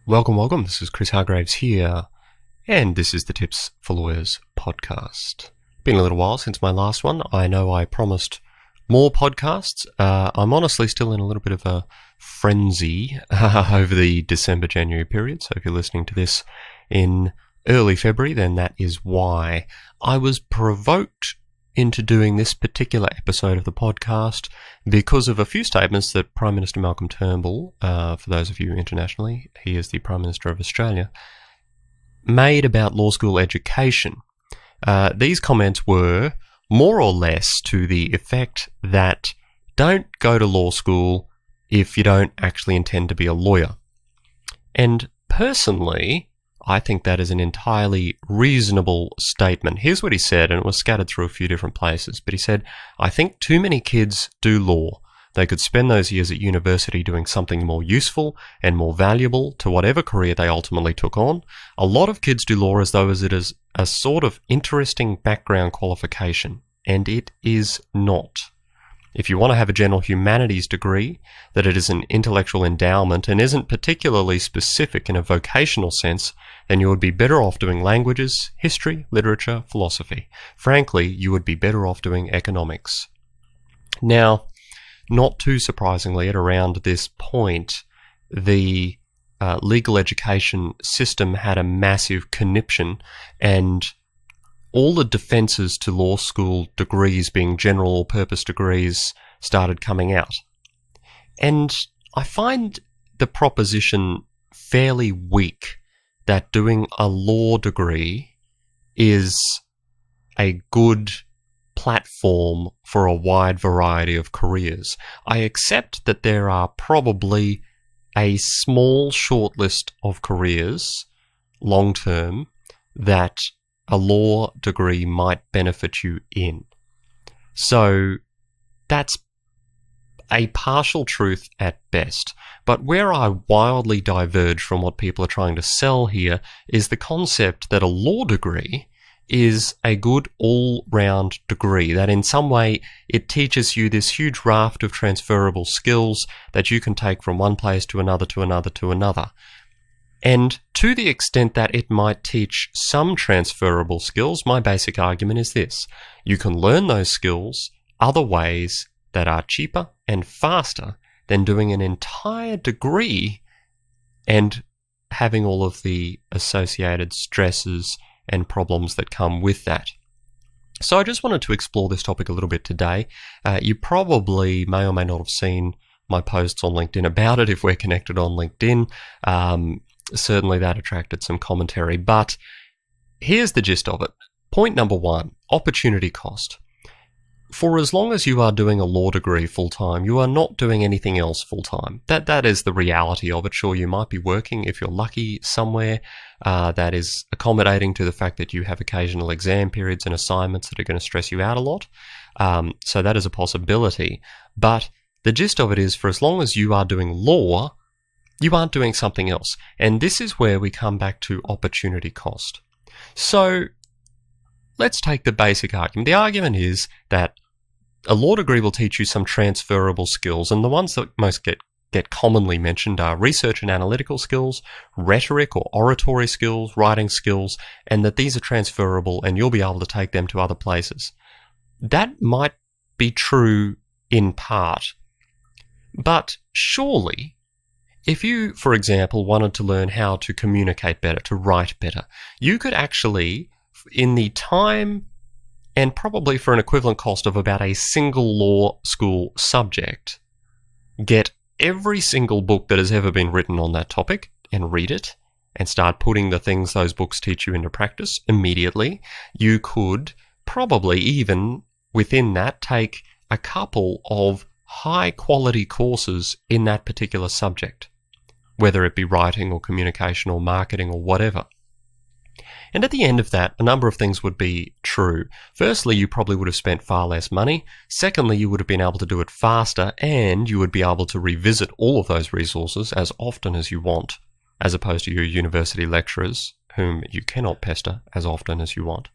Welcome. This is Chris Hargraves here, and this is the Tips for Lawyers podcast. Been a little while since my last one. I know I promised more podcasts. I'm honestly still in a little bit of a frenzy over the December-January period, so if you're listening to this in early February, then that is why. I was provoked into doing this particular episode of the podcast because of a few statements that Prime Minister Malcolm Turnbull, for those of you internationally, he is the Prime Minister of Australia, made about law school education. These comments were more or less to the effect that don't go to law school if you don't actually intend to be a lawyer. And personally, I think that is an entirely reasonable statement. Here's what he said, and it was scattered through a few different places, but he said, I think too many kids do law. They could spend those years at university doing something more useful and more valuable to whatever career they ultimately took on. A lot of kids do law as though it is a sort of interesting background qualification, and it is not. If you want to have a general humanities degree, that it is an intellectual endowment and isn't particularly specific in a vocational sense, then you would be better off doing languages, history, literature, philosophy. Frankly, you would be better off doing economics. Now, not too surprisingly, at around this point, the legal education system had a massive conniption, and all the defences to law school degrees being general purpose degrees started coming out. And I find the proposition fairly weak that doing a law degree is a good platform for a wide variety of careers. I accept that there are probably a small shortlist of careers, long term, that a law degree might benefit you in. So that's a partial truth at best. But where I wildly diverge from what people are trying to sell here is the concept that a law degree is a good all-round degree, that in some way it teaches you this huge raft of transferable skills that you can take from one place to another, to another, to another. And to the extent that it might teach some transferable skills, my basic argument is this. You can learn those skills other ways that are cheaper and faster than doing an entire degree and having all of the associated stresses and problems that come with that. So I just wanted to explore this topic a little bit today. You probably may or may not have seen my posts on LinkedIn about it if we're connected on LinkedIn. Certainly that attracted some commentary, but here's the gist of it. Point number one, opportunity cost. For as long as you are doing a law degree full-time, you are not doing anything else full-time. That is the reality of it. Sure, you might be working, if you're lucky, somewhere that is accommodating to the fact that you have occasional exam periods and assignments that are going to stress you out a lot. So that is a possibility. But the gist of it is, for as long as you are doing law, you aren't doing something else. And this is where we come back to opportunity cost. So let's take the basic argument. The argument is that a law degree will teach you some transferable skills, and the ones that most get commonly mentioned are research and analytical skills, rhetoric or oratory skills, writing skills, and that these are transferable and you'll be able to take them to other places. That might be true in part, but surely if you, for example, wanted to learn how to communicate better, to write better, you could actually, in the time and probably for an equivalent cost of about a single law school subject, get every single book that has ever been written on that topic and read it and start putting the things those books teach you into practice immediately. You could probably even within that take a couple of high-quality courses in that particular subject, whether it be writing or communication or marketing or whatever. And at the end of that, a number of things would be true. Firstly, you probably would have spent far less money. Secondly, you would have been able to do it faster, and you would be able to revisit all of those resources as often as you want, as opposed to your university lecturers, whom you cannot pester as often as you want.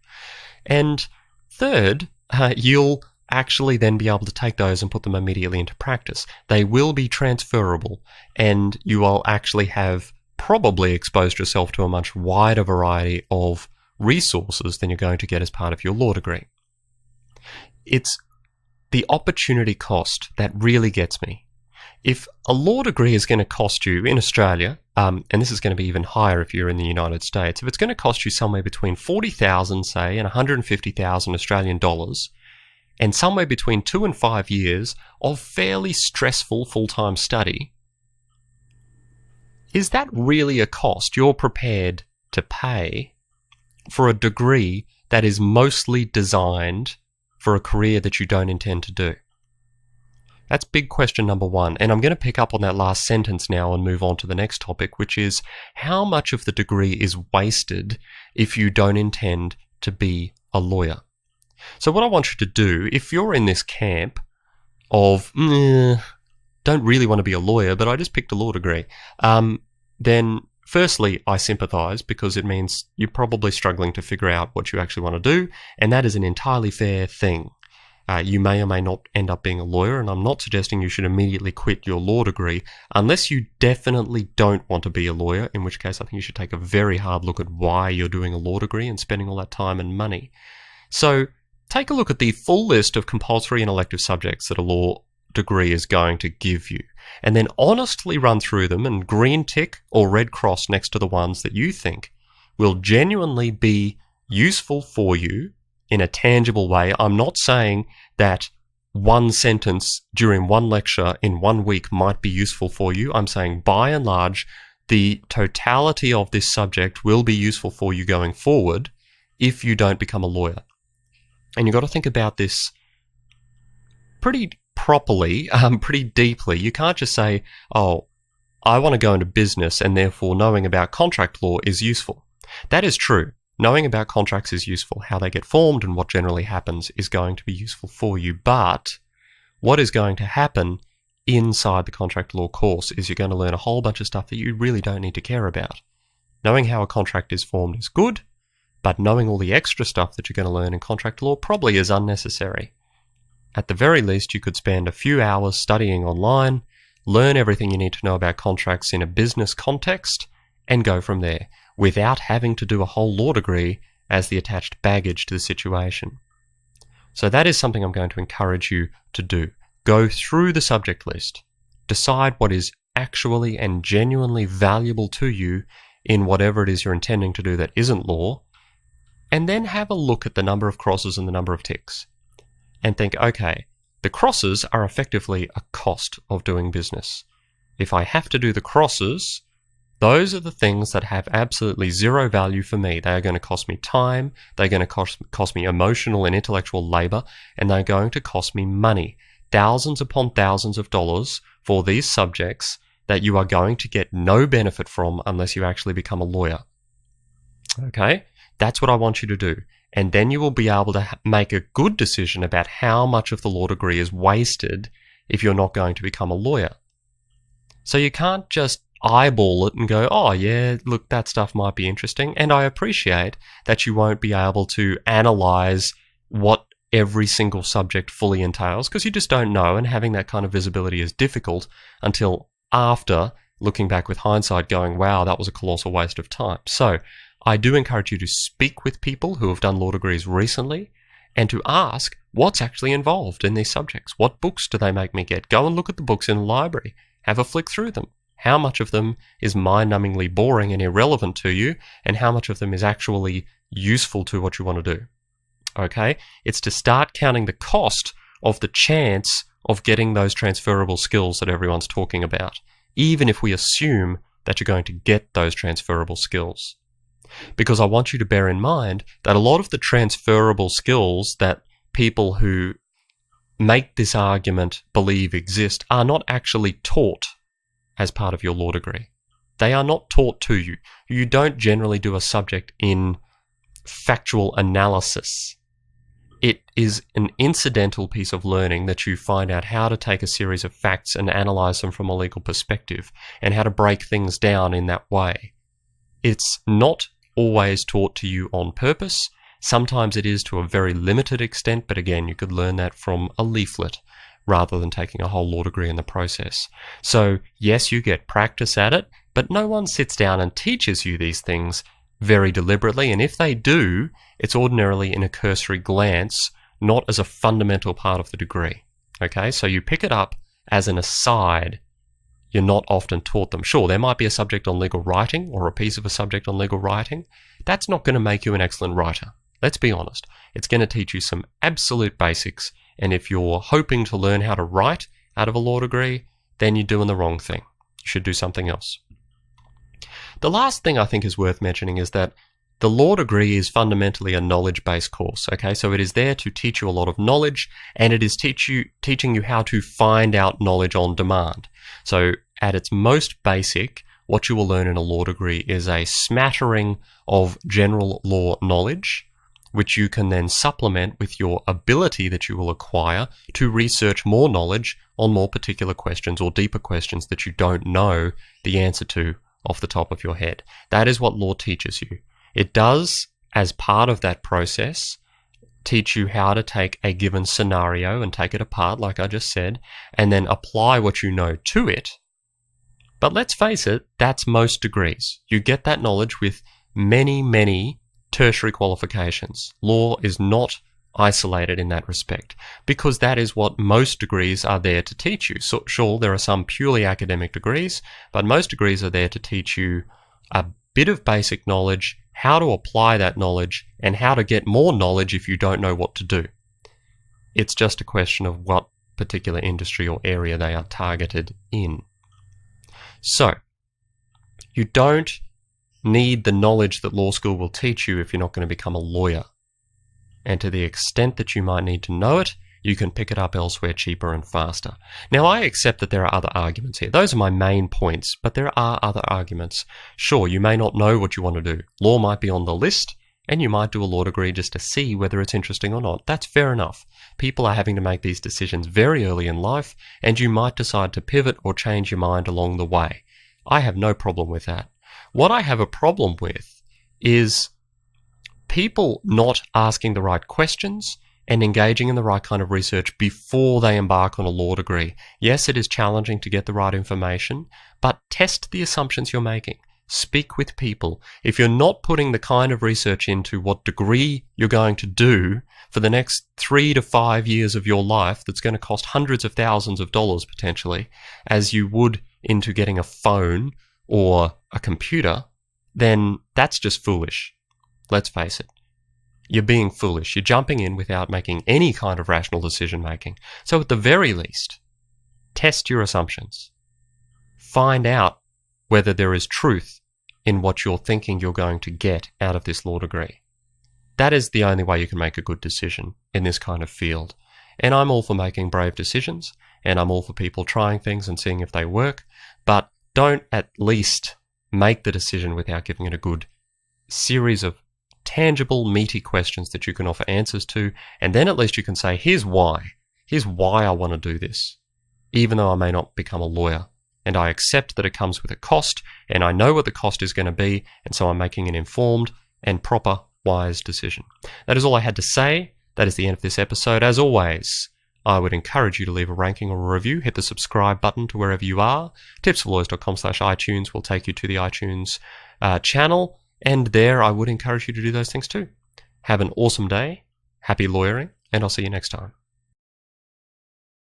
And third, you'll actually then be able to take those and put them immediately into practice. They will be transferable, and you will actually have probably exposed yourself to a much wider variety of resources than you're going to get as part of your law degree. It's the opportunity cost that really gets me. If a law degree is going to cost you in Australia, and this is going to be even higher if you're in the United States, if it's going to cost you somewhere between 40,000, say, and 150,000 Australian dollars, and somewhere between 2 and 5 years of fairly stressful full-time study, is that really a cost you're prepared to pay for a degree that is mostly designed for a career that you don't intend to do? That's big question number one. And I'm going to pick up on that last sentence now and move on to the next topic, which is how much of the degree is wasted if you don't intend to be a lawyer. So what I want you to do, if you're in this camp of, don't really want to be a lawyer, but I just picked a law degree, then firstly, I sympathise, because it means you're probably struggling to figure out what you actually want to do, and that is an entirely fair thing. You may or may not end up being a lawyer, and I'm not suggesting you should immediately quit your law degree unless you definitely don't want to be a lawyer, in which case I think you should take a very hard look at why you're doing a law degree and spending all that time and money. So take a look at the full list of compulsory and elective subjects that a law degree is going to give you, and then honestly run through them and green tick or red cross next to the ones that you think will genuinely be useful for you in a tangible way. I'm not saying that one sentence during one lecture in 1 week might be useful for you. I'm saying by and large, the totality of this subject will be useful for you going forward if you don't become a lawyer. And you've got to think about this pretty properly, pretty deeply. You can't just say, oh, I want to go into business and therefore knowing about contract law is useful. That is true. Knowing about contracts is useful. How they get formed and what generally happens is going to be useful for you. But what is going to happen inside the contract law course is you're going to learn a whole bunch of stuff that you really don't need to care about. Knowing how a contract is formed is good, but knowing all the extra stuff that you're going to learn in contract law probably is unnecessary. At the very least, you could spend a few hours studying online, learn everything you need to know about contracts in a business context, and go from there, without having to do a whole law degree as the attached baggage to the situation. So that is something I'm going to encourage you to do. Go through the subject list. Decide what is actually and genuinely valuable to you in whatever it is you're intending to do that isn't law, and then have a look at the number of crosses and the number of ticks. And think, okay, the crosses are effectively a cost of doing business. If I have to do the crosses, those are the things that have absolutely zero value for me. They are going to cost me time, they're going to cost me emotional and intellectual labor, and they're going to cost me money. Thousands upon thousands of dollars for these subjects that you are going to get no benefit from unless you actually become a lawyer. Okay? That's what I want you to do. And then you will be able to make a good decision about how much of the law degree is wasted if you're not going to become a lawyer. So you can't just eyeball it and go, oh yeah, look, that stuff might be interesting. And I appreciate that you won't be able to analyze what every single subject fully entails, because you just don't know, and having that kind of visibility is difficult until after looking back with hindsight going, wow, that was a colossal waste of time. So I do encourage you to speak with people who have done law degrees recently and to ask what's actually involved in these subjects. What books do they make me get? Go and look at the books in the library. Have a flick through them. How much of them is mind-numbingly boring and irrelevant to you, and how much of them is actually useful to what you want to do? Okay? It's to start counting the cost of the chance of getting those transferable skills that everyone's talking about, even if we assume that you're going to get those transferable skills. Because I want you to bear in mind that a lot of the transferable skills that people who make this argument believe exist are not actually taught as part of your law degree. They are not taught to you. You don't generally do a subject in factual analysis. It is an incidental piece of learning that you find out how to take a series of facts and analyze them from a legal perspective, and how to break things down in that way. It's not always taught to you on purpose. Sometimes it is to a very limited extent, but again, you could learn that from a leaflet rather than taking a whole law degree in the process. So yes, you get practice at it. But no one sits down and teaches you these things very deliberately, and if they do, it's ordinarily in a cursory glance, not as a fundamental part of the degree. Okay, so you pick it up as an aside. You're not often taught them. Sure, there might be a subject on legal writing or a piece of a subject on legal writing. That's not going to make you an excellent writer. Let's be honest. It's going to teach you some absolute basics, and if you're hoping to learn how to write out of a law degree, then you're doing the wrong thing. You should do something else. The last thing I think is worth mentioning is that the law degree is fundamentally a knowledge-based course, okay? So it is there to teach you a lot of knowledge, and it is teaching you how to find out knowledge on demand. So at its most basic, what you will learn in a law degree is a smattering of general law knowledge, which you can then supplement with your ability that you will acquire to research more knowledge on more particular questions or deeper questions that you don't know the answer to off the top of your head. That is what law teaches you. It does, as part of that process, teach you how to take a given scenario and take it apart, like I just said, and then apply what you know to it. But let's face it, that's most degrees. You get that knowledge with many, many tertiary qualifications. Law is not isolated in that respect, because that is what most degrees are there to teach you. So, sure, there are some purely academic degrees, but most degrees are there to teach you a bit of basic knowledge, how to apply that knowledge, and how to get more knowledge if you don't know what to do. It's just a question of what particular industry or area they are targeted in. So, you don't need the knowledge that law school will teach you if you're not going to become a lawyer. And to the extent that you might need to know it, you can pick it up elsewhere cheaper and faster. Now, I accept that there are other arguments here. Those are my main points, but there are other arguments. Sure, you may not know what you want to do. Law might be on the list, and you might do a law degree just to see whether it's interesting or not. That's fair enough. People are having to make these decisions very early in life, and you might decide to pivot or change your mind along the way. I have no problem with that. What I have a problem with is people not asking the right questions and engaging in the right kind of research before they embark on a law degree. Yes, it is challenging to get the right information, but test the assumptions you're making. Speak with people. If you're not putting the kind of research into what degree you're going to do for the next 3 to 5 years of your life, that's going to cost hundreds of thousands of dollars potentially, as you would into getting a phone or a computer, then that's just foolish. Let's face it. You're being foolish. You're jumping in without making any kind of rational decision making. So at the very least, test your assumptions. Find out whether there is truth in what you're thinking you're going to get out of this law degree. That is the only way you can make a good decision in this kind of field. And I'm all for making brave decisions, and I'm all for people trying things and seeing if they work, but don't at least make the decision without giving it a good series of tangible, meaty questions that you can offer answers to, and then at least you can say, here's why. Here's why I want to do this, even though I may not become a lawyer. And I accept that it comes with a cost, and I know what the cost is going to be, and so I'm making an informed and proper, wise decision. That is all I had to say. That is the end of this episode. As always, I would encourage you to leave a ranking or a review. Hit the subscribe button to wherever you are. tipsforlawyers.com/iTunes will take you to the iTunes channel. And there, I would encourage you to do those things too. Have an awesome day, happy lawyering, and I'll see you next time.